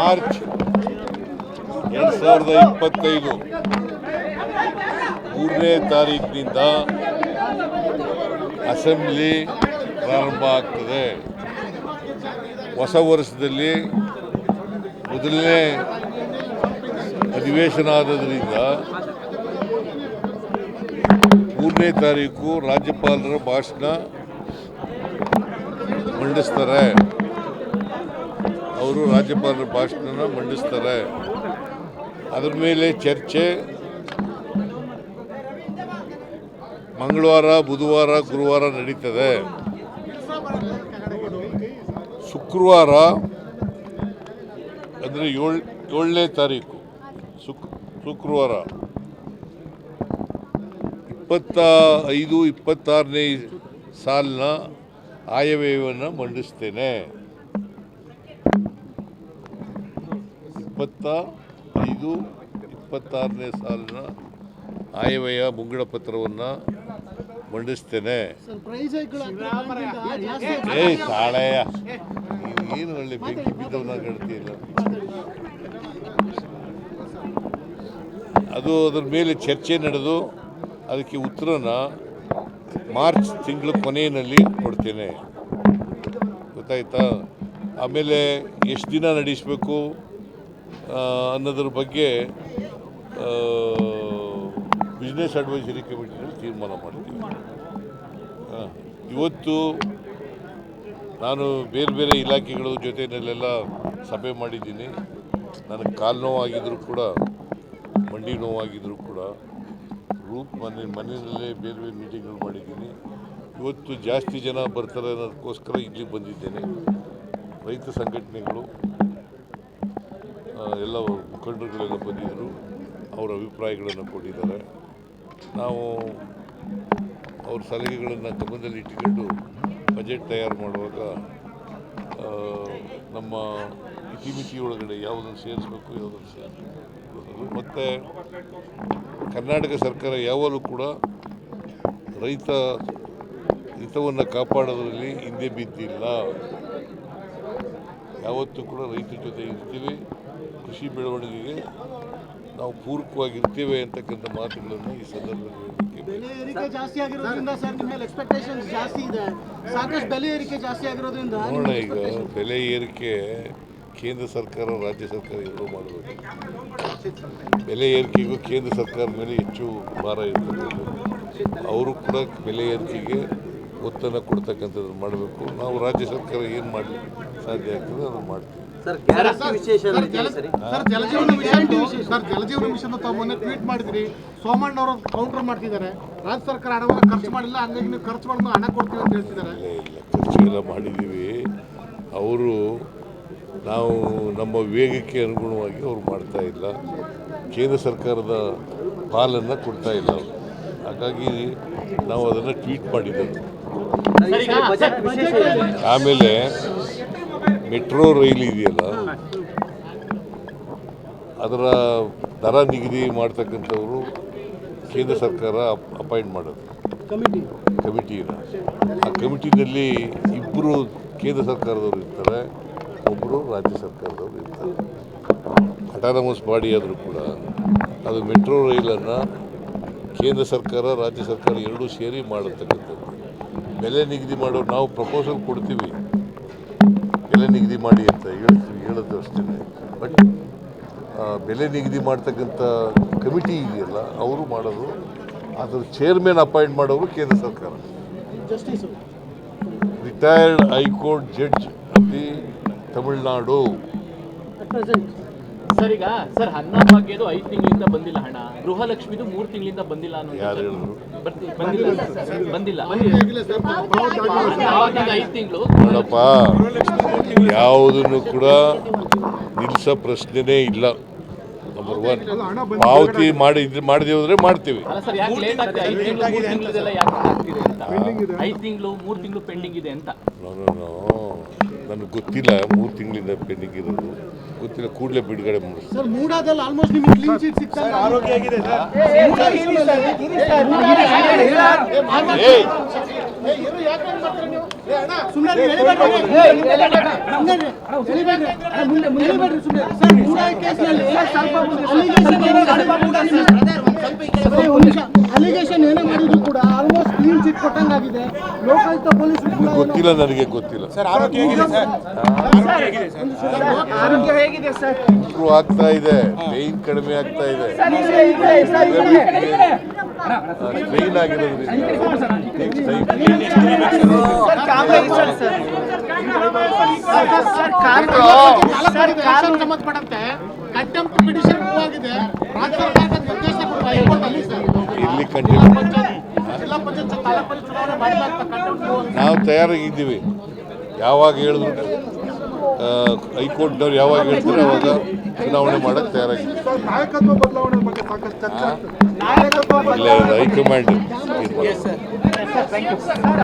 March 2025 3ನೇ ತಾರೀಕಿನಿಂದ assembly ಪ್ರಾರಂಭ ಆಗ್ತದೆ. ಹೊಸ ವರ್ಷದಲ್ಲಿ ಮೊದಲನೇ ಅಧಿವೇಶನ ಆದದ್ರಿಂದ 3ನೇ ತಾರೀಕು ರಾಜ್ಯಪಾಲರ ಭಾಷಣ ಮಂಡಿಸ್ತಾರೆ. ಅವರು ರಾಜ್ಯಪಾಲರ ಭಾಷಣ ಮಂಡಿಸ್ತಾರೆ. ಅದರ ಮೇಲೆ ಚರ್ಚೆ ಮಂಗಳವಾರ, ಬುಧವಾರ, ಗುರುವಾರ ನಡೀತದೆ. ಶುಕ್ರವಾರ ಅಂದರೆ 7ನೇ ತಾರೀಕು ಶುಕ್ರವಾರ 25-26ನೇ ಸಾಲಿನ ಆಯವ್ಯಯವನ್ನು ಮಂಡಿಸ್ತೇನೆ. 25-26ನೇ ಸಾಲಿನ ಆಯವ್ಯಯ ಮುಂಗಡ ಪತ್ರವನ್ನು ಮಂಡಿಸ್ತೇನೆ. ತಾಳೆಯ ಏನು ಒಳ್ಳೆ ಬೆಂಕಿ ಬಿದ್ದವನ್ನ ಗಡ್ತಿಲ್ಲ. ಅದರ ಮೇಲೆ ಚರ್ಚೆ ನಡೆದು ಅದಕ್ಕೆ ಉತ್ತರನ ಮಾರ್ಚ್ ತಿಂಗಳ ಕೊನೆಯಲ್ಲಿ ಕೊಡ್ತೇನೆ. ಗೊತ್ತಾಯ್ತಾ? ಆಮೇಲೆ ಎಷ್ಟು ದಿನ ನಡೆಸಬೇಕು ಅನ್ನೋದ್ರ ಬಗ್ಗೆ ಬಿಸ್ನೆಸ್ ಅಡ್ವೈಸರಿ ಕಮಿಟಿನಲ್ಲಿ ತೀರ್ಮಾನ ಮಾಡ್ತೀವಿ. ಇವತ್ತು ನಾನು ಬೇರೆ ಬೇರೆ ಇಲಾಖೆಗಳ ಜೊತೆಯಲ್ಲೆಲ್ಲ ಸಭೆ ಮಾಡಿದ್ದೀನಿ. ನನಗೆ ಕಾಲು ನೋವಾಗಿದ್ದರೂ ಕೂಡ, ಮಂಡಿ ನೋವಾಗಿದ್ದರೂ ಕೂಡ ಮನೆಯಲ್ಲೇ ಬೇರೆ ಬೇರೆ ಮೀಟಿಂಗ್ಗಳು ಮಾಡಿದ್ದೀನಿ. ಇವತ್ತು ಜಾಸ್ತಿ ಜನ ಬರ್ತಾರೆ ಅನ್ನೋದಕ್ಕೋಸ್ಕರ ಇಲ್ಲಿ ಬಂದಿದ್ದೇನೆ. ರೈತ ಸಂಘಟನೆಗಳು ಎಲ್ಲ ಮುಖಂಡರುಗಳೆಲ್ಲ ಬಂದಿದ್ದರು. ಅವರ ಅಭಿಪ್ರಾಯಗಳನ್ನು ಕೊಟ್ಟಿದ್ದಾರೆ. ನಾವು ಅವ್ರ ಸಲಹೆಗಳನ್ನು ಗಮನದಲ್ಲಿ ಇಟ್ಟುಕೊಂಡು ಬಜೆಟ್ ತಯಾರು ಮಾಡುವಾಗ ನಮ್ಮ ಇತಿಮಿತಿ ಒಳಗಡೆ ಯಾವುದನ್ನು ಸೇರಿಸಬೇಕು, ಯಾವುದನ್ನು ಸೇರಿಸಬೇಕು. ಮತ್ತು ಕರ್ನಾಟಕ ಸರ್ಕಾರ ಯಾವಾಗಲೂ ಕೂಡ ರೈತ ಹಿತವನ್ನು ಕಾಪಾಡೋದ್ರಲ್ಲಿ ಹಿಂದೆ ಬಿದ್ದಿಲ್ಲ. ಯಾವತ್ತೂ ಕೂಡ ರೈತರ ಜೊತೆ ಇರ್ತೀವಿ. ಕೃಷಿ ಬೆಳವಣಿಗೆಗೆ ನಾವು ಪೂರಕವಾಗಿರ್ತೇವೆ ಅಂತಕ್ಕಂಥ ಮಾತುಗಳನ್ನು ಈ ಸಂದರ್ಭದಲ್ಲಿ ಬೆಲೆ ಏರಿಕೆ ಜಾಸ್ತಿ ಆಗಿರೋದ್ರಿಂದ ಸರ್ ನಿಮ್ಮ ಮೇಲೆ ಎಕ್ಸ್ಪೆಕ್ಟೇಷನ್ಸ್ ಜಾಸ್ತಿ ಇದೆ. ಸಾಕಷ್ಟು ಬೆಲೆ ಏರಿಕೆ ಜಾಸ್ತಿ ಆಗಿರೋದ್ರಿಂದ ನೋಡೋಣ. ಈಗ ಬೆಲೆ ಏರಿಕೆ ಕೇಂದ್ರ ಸರ್ಕಾರ, ರಾಜ್ಯ ಸರ್ಕಾರ ಎರಡೂ ಮಾಡಬೇಕು. ಬೆಲೆ ಏರಿಕೆಗೂ ಕೇಂದ್ರ ಸರ್ಕಾರದ ಮೇಲೆ ಹೆಚ್ಚು ಭಾರ ಇರ್ತಕ್ಕಂಥದ್ದು. ಅವರು ಕೂಡ ಬೆಲೆ ಏರಿಕೆಗೆ ಒತ್ತನ್ನು ಕೊಡ್ತಕ್ಕಂಥದ್ದು ಮಾಡಬೇಕು. ನಾವು ರಾಜ್ಯ ಸರ್ಕಾರ ಏನು ಮಾಡಲಿಕ್ಕೆ ಸಾಧ್ಯ ಆಗ್ತದೆ ಅದನ್ನು ಮಾಡ್ತೀವಿ. ಜಲಜೀವನ ಮಿಷನ್ ತಾವು ಮೊನ್ನೆ ಟ್ವೀಟ್ ಮಾಡಿದ್ರಿ. ಸೋಮಣ್ಣ ಅವರು ಕೌಂಟರ್ ಮಾಡ್ತಿದ್ದಾರೆ. ರಾಜ್ಯ ಸರ್ಕಾರ ಹಣವನ್ನು ಖರ್ಚು ಮಾಡಿಲ್ಲ, ಹಂಗಾಗಿ ನೀವು ಖರ್ಚು ಮಾಡಿದ ಹಣ ಕೊಡ್ತೀವಿ ಅಂತ ಹೇಳ್ತಿದ್ದಾರೆ. ಇಲ್ಲ, ಖರ್ಚು ಎಲ್ಲ ಮಾಡಿದ್ದೀವಿ. ಅವರು ನಾವು ನಮ್ಮ ವೇಗಕ್ಕೆ ಅನುಗುಣವಾಗಿ ಅವ್ರು ಮಾಡ್ತಾ ಇಲ್ಲ. ಕೇಂದ್ರ ಸರ್ಕಾರದ ಪಾಲನ್ನು ಕೊಡ್ತಾ ಇಲ್ಲ. ಹಾಗಾಗಿ ನಾವು ಅದನ್ನು ಟ್ವೀಟ್ ಮಾಡಿದ್ದೆವು. ಆಮೇಲೆ ಮೆಟ್ರೋ ರೈಲ್ ಇದೆಯಲ್ಲ, ಅದರ ದರ ನಿಗದಿ ಮಾಡ್ತಕ್ಕಂಥವರು ಕೇಂದ್ರ ಸರ್ಕಾರ ಅಪಾಯಿಂಟ್ ಮಾಡೋದು ಕಮಿಟಿನ. ಆ ಕಮಿಟಿನಲ್ಲಿ ಇಬ್ಬರು ಕೇಂದ್ರ ಸರ್ಕಾರದವರು ಇರ್ತಾರೆ, ಒಬ್ಬರು ರಾಜ್ಯ ಸರ್ಕಾರದವರು ಇರ್ತಾರೆ. ಅಟಾನಮಸ್ ಬಾಡಿ ಆದರೂ ಕೂಡ ಅದು ಮೆಟ್ರೋ ರೈಲನ್ನು ಕೇಂದ್ರ ಸರ್ಕಾರ, ರಾಜ್ಯ ಸರ್ಕಾರ ಎರಡೂ ಸೇರಿ ಮಾಡತಕ್ಕಂಥದ್ದು. ಬೆಲೆ ನಿಗದಿ ಮಾಡೋರು ನಾವು ಪ್ರಪೋಸಲ್ ಕೊಡ್ತೀವಿ, ಬೆಲೆ ನಿಗದಿ ಮಾಡಿ ಅಂತ ಹೇಳೋದು ಅಷ್ಟೇ. ಬಟ್ ಬೆಲೆ ನಿಗದಿ ಮಾಡ್ತಕ್ಕಂಥ ಕಮಿಟಿ ಇದೆಯಲ್ಲ, ಅವರು ಮಾಡೋದು. ಅದರ ಚೇರ್ಮನ್ ಅಪಾಯಿಂಟ್ ಮಾಡೋರು ಕೇಂದ್ರ ಸರ್ಕಾರ. Retired high court judge of the Tamil Nadu. Sir, ಈಗ ಸರ್ ಅನ್ನ ಭಾಗ್ಯದು 5 ತಿಂಗಳಿಂದ ಬಂದಿಲ್ಲ ಹಣ, ಗೃಹಲಕ್ಷ್ಮಿದು 3 ತಿಂಗಳಿಂದ ಬಂದಿಲ್ಲ ಅನ್ನೋ. ಯಾರು ಹೇಳಿದ್ರು? ಬಂದಿಲ್ಲ. 5 ತಿಂಗಳು ನೋಡಪ್ಪ, ಯಾವುದನ್ನು ಕೂಡ ನಿಲ್ಲಿಸೋ ಪ್ರಶ್ನೆನೇ ಇಲ್ಲ. ನಂಬರ್ 1 ಪಾವತಿ ಮಾಡದೆ ಹೋದ್ರೆ ಮಾಡ್ತೀವಿ. ಸರ್, ಯಾಕೆ ಲೇಟ್ ಆಗ್ತದೆ? 5 ತಿಂಗಳು 3 ತಿಂಗಳದೆಲ್ಲ ಯಾಕೆ ಆಗ್ತಿದೆ ಅಂತ? 5 ತಿಂಗಳು 3 ತಿಂಗಳು ಪೆಂಡಿಂಗ್ ಇದೆ ಅಂತ. ನನಗೆ ಗೊತ್ತಿಲ್ಲ 3 ತಿಂಗಳಿಂದ ಪೆಂಡಿಂಗ್ ಇರೋದು ಗೊತ್ತಿಲ್ಲ. ಕೂಡಲೇ ಬಿಡುಗಡೆ ಮಾಡಿ. ಸರ್, ಮೂಡಾದಲ್ಲಿ ಆಲ್ಮೋಸ್ಟ್ ನಿಮಗೆ ಕ್ಲೀನ್ ಚೀಟ್ ಸಿಗ್ತದೆ. ಆರೋಗ್ಯ ಆಗಿದೆ ಸರ್. ಅಲಿಗೇಷನ್ ಏನೇ ಮಾಡಿದ್ರು ಕೂಡ ಆಲ್ಮೋಸ್ಟ್ ಕ್ಲೀನ್ ಚಿಟ್ ಕೊಟ್ಟಂಗಾಗಿದೆ. ಲೋಕಾಯುಕ್ತ ಪೊಲೀಸ್ ಗೊತ್ತಿಲ್ಲ, ನನಗೆ ಗೊತ್ತಿಲ್ಲ. ಆರೋಗ್ಯ ಹೇಗಿದೆ ಸರ್? ಇಂಪ್ರೂವ್ ಆಗ್ತಾ ಇದೆ, ಪೇಯ್ನ್ ಕಡಿಮೆ ಆಗ್ತಾ ಇದೆ, ಟ್ರೈನ್ ಆಗಿರೋದ್ರಿಂದ ಸಂಬಂಧಪಟ್ಟಂತೆ ಕಂಟೆಂಪ್ಟ್ ಪಿಟಿಷನ್ ಆಗಿದೆ. ರಾಜ್ಯ ಸರ್ಕಾರದ ನಿರ್ದೇಶನ ಕೊಡುವ ಹೈಕೋರ್ಟ್ ಅಲ್ಲಿ ಸರ್ ಇಲ್ಲಿ ಕಂಟಿನ್ಯೂ ಜಿಲ್ಲಾ ಪಂಚಾಯತ್ ತಾಲೂಕು ಪಂಚಾಯತ್ ಚುನಾವಣೆ ಮಾಡಲಾಗ್ತ ಕಂಟೆಂಪ್ಟ್ ನಾವು ತಯಾರಾಗಿದ್ದೀವಿ. ಯಾವಾಗ ಹೇಳಿದ್ರು ಹೈಕೋರ್ಟ್ನವ್ರು ಯಾವಾಗ ಹೇಳ್ತಾರೆ ಅವಾಗ ಚುನಾವಣೆ ಮಾಡಕ್ಕೆ ತಯಾರಾಗಿದ್ದೀವಿ. ನಾಯಕತ್ವ ಬದಲಾವಣೆ ಬಗ್ಗೆ ಸಾಕಷ್ಟು ಚರ್ಚೆ ಆಗ್ತದೆ. ಇಲ್ಲ, ಹೈಕಮಾಂಡ್